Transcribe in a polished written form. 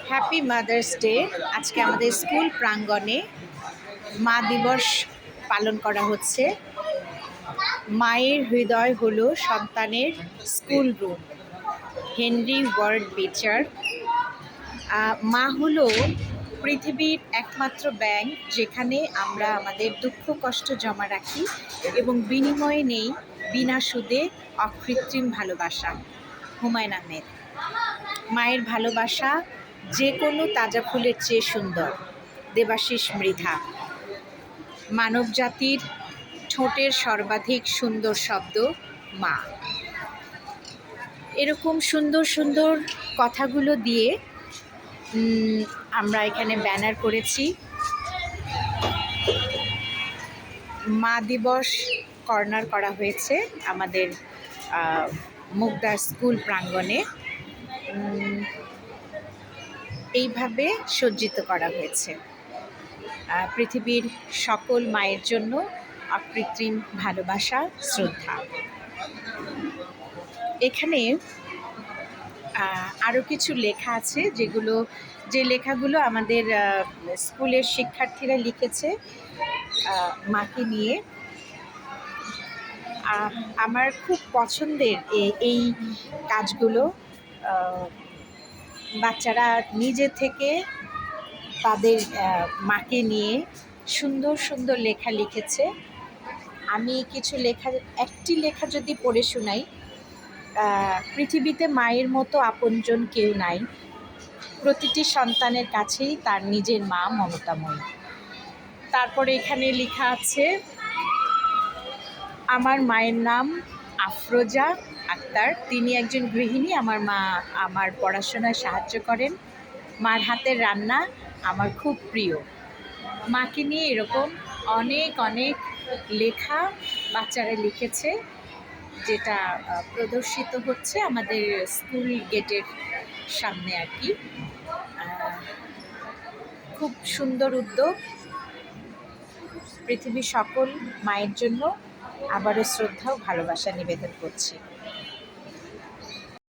Happy mother's day. আজকে আমাদের school প্রাঙ্গণে মা দিবস পালন করা হচ্ছে। মায়ের হৃদয় হলো সন্তানের স্কুল রুম। হেনরি ওয়ার্ড বেচার। মা হলো পৃথিবীর একমাত্র ব্যাংক যেখানে আমরা আমাদের দুঃখ কষ্ট জমা রাখি এবং বিনিময়ে নেই বিনা সুদে অকৃত্রিম ভালোবাসা। হুমায়ুন আহমেদ। মায়ের ভালোবাসা যে কোনো তাজা ফুলের চেয়ে সুন্দর। দেবাশিস মৃধা। মানব জাতির ঠোঁটের সর্বাধিক সুন্দর শব্দ মা। এরকম সুন্দর সুন্দর কথাগুলো দিয়ে আমরা এখানে ব্যানার করেছি। মা দিবস কর্নার করা হয়েছে আমাদের মুগদার স্কুল প্রাঙ্গণে। এইভাবে সজ্জিত করা হয়েছে। পৃথিবীর সকল মায়ের জন্য অকৃত্রিম ভালোবাসা, শ্রদ্ধা। এখানে আরও কিছু লেখা আছে যে লেখাগুলো আমাদের স্কুলের শিক্ষার্থীরা লিখেছে মাকে নিয়ে। আমার খুব পছন্দের এই কাজগুলো। বাচ্চারা নিজে থেকে তাদের মাকে নিয়ে সুন্দর সুন্দর লেখা লিখেছে। আমি কিছু একটি লেখা যদি পড়ে শোনাই। পৃথিবীতে মায়ের মতো আপনজন কেউ নাই, প্রতিটি সন্তানের কাছেই তার নিজের মা মমতাময়ী। তারপরে এখানে লেখা আছে, আমার মায়ের নাম আফরোজা আক্তার। তিনি একজন গৃহিণী। আমার মা আমার পড়াশোনায় সাহায্য করেন। মার হাতের রান্না আমার খুব প্রিয়। মাকে নিয়ে এরকম অনেক অনেক লেখা বাচ্চারা লিখেছে, যেটা প্রদর্শিত হচ্ছে আমাদের স্কুল গেটের সামনে আর কি। খুব সুন্দর উদ্যোগ। পৃথিবীর সকল মায়ের জন্য আবারও শ্রদ্ধা ও ভালোবাসা নিবেদন করছি।